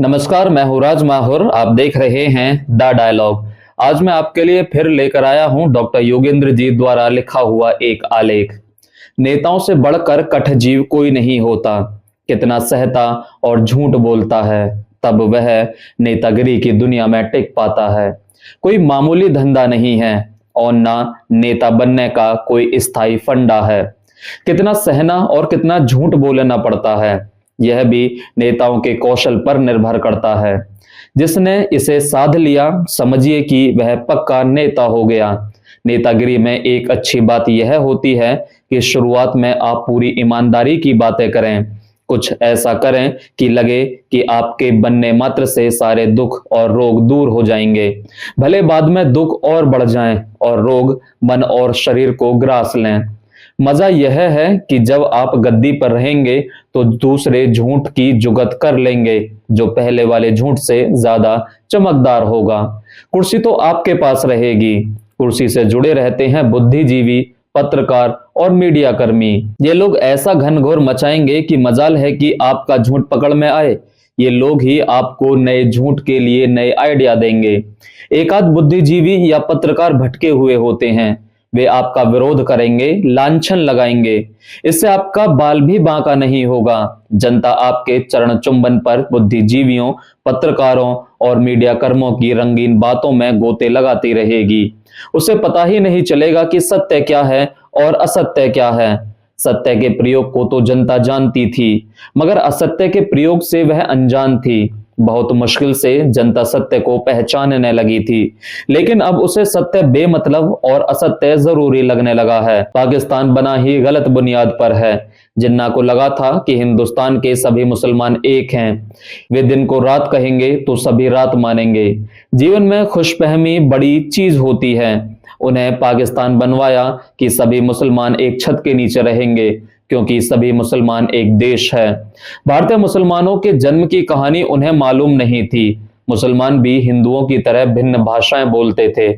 नमस्कार, मैं हूँ राज माहुर। आप देख रहे हैं द डायलॉग। आज मैं आपके लिए फिर लेकर आया हूँ डॉक्टर योगेंद्र जी द्वारा लिखा हुआ एक आलेख। नेताओं से बढ़कर कठजीव कोई नहीं होता। कितना सहता और झूठ बोलता है, तब वह नेतागिरी की दुनिया में टिक पाता है। कोई मामूली धंधा नहीं है और ना नेता बनने का कोई स्थायी फंडा है। कितना सहना और कितना झूठ बोलना पड़ता है, यह भी नेताओं के कौशल पर निर्भर करता है। जिसने इसे साध लिया, समझिए कि वह पक्का नेता हो गया। नेतागिरी में एक अच्छी बात यह होती है कि शुरुआत में आप पूरी ईमानदारी की बातें करें। कुछ ऐसा करें कि लगे कि आपके बनने मात्र से सारे दुख और रोग दूर हो जाएंगे। भले बाद में दुख और बढ़ जाएं और रोग मन और शरीर को ग्रास लें। मजा यह है कि जब आप गद्दी पर रहेंगे तो दूसरे झूठ की जुगत कर लेंगे जो पहले वाले झूठ से ज्यादा चमकदार होगा। कुर्सी तो आपके पास रहेगी। कुर्सी से जुड़े रहते हैं बुद्धिजीवी, पत्रकार और मीडिया कर्मी। ये लोग ऐसा घनघोर मचाएंगे कि मजाल है कि आपका झूठ पकड़ में आए। ये लोग ही आपको नए झूठ के लिए नए आइडिया देंगे। एक आध बुद्धिजीवी या पत्रकार भटके हुए होते हैं, वे आपका विरोध करेंगे, लांछन लगाएंगे। इससे आपका बाल भी बांका नहीं होगा। जनता आपके चरण चुंबन पर बुद्धिजीवियों, पत्रकारों और मीडिया कर्मों की रंगीन बातों में गोते लगाती रहेगी। उसे पता ही नहीं चलेगा कि सत्य क्या है और असत्य क्या है। सत्य के प्रयोग को तो जनता जानती थी, मगर असत्य के प्रयोग से वह अनजान थी। बहुत मुश्किल से जनता सत्य को पहचानने लगी थी, लेकिन अब उसे सत्य बेमतलब और असत्य जरूरी लगने लगा है। पाकिस्तान बना ही गलत बुनियाद पर है। जिन्ना को लगा था कि हिंदुस्तान के सभी मुसलमान एक हैं। वे दिन को रात कहेंगे तो सभी रात मानेंगे। जीवन में खुशफहमी बड़ी चीज होती है। उन्हें पाकिस्तान बनवाया कि सभी मुसलमान एक छत के नीचे रहेंगे, क्योंकि सभी मुसलमान एक देश है। भारतीय मुसलमानों के जन्म की कहानी उन्हें मालूम नहीं थी। मुसलमान भी हिंदुओं की तरह भिन्न भाषाएं बोलते थे।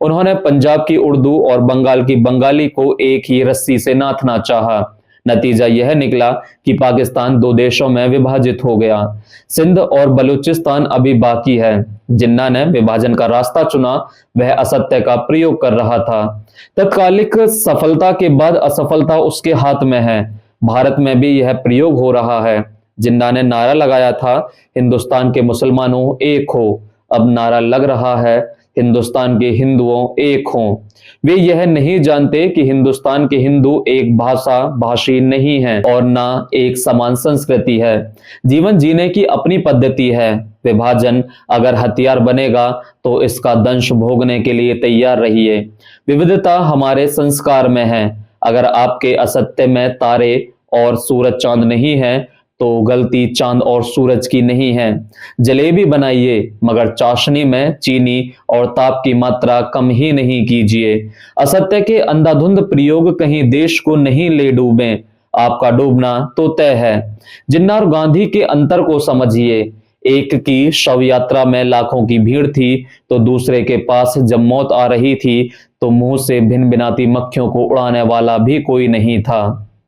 उन्होंने पंजाब की उर्दू और बंगाल की बंगाली को एक ही रस्सी से नाथना चाहा। नतीजा यह निकला कि पाकिस्तान दो देशों में विभाजित हो गया। सिंध और बलूचिस्तान अभी बाकी है। जिन्ना ने विभाजन का रास्ता चुना, वह असत्य का प्रयोग कर रहा था। तत्कालिक सफलता के बाद असफलता उसके हाथ में है। भारत में भी यह प्रयोग हो रहा है। जिन्ना ने नारा लगाया था, हिंदुस्तान के मुसलमानों एक हो। अब नारा लग रहा है, हिंदुस्तान के हिंदुओं एक हों। वे यह नहीं जानते कि हिंदुस्तान के हिंदू एक भाषा भाषी नहीं है और ना एक समान संस्कृति है। जीवन जीने की अपनी पद्धति है। विभाजन अगर हथियार बनेगा तो इसका दंश भोगने के लिए तैयार रहिए। विविधता हमारे संस्कार में है। अगर आपके असत्य में तारे और सूरज चांद नहीं है तो गलती चांद और सूरज की नहीं है। जलेबी बनाइए, मगर चाशनी में चीनी और ताप की मात्रा कम ही नहीं कीजिए। असत्य के अंधाधुंध प्रयोग कहीं देश को नहीं ले डूबे। आपका डूबना तो तय है। जिन्ना और गांधी के अंतर को समझिए। एक की शव यात्रा में लाखों की भीड़ थी, तो दूसरे के पास जब मौत आ रही थी तो मुंह से भिन भिनाती मक्खियों को उड़ाने वाला भी कोई नहीं था।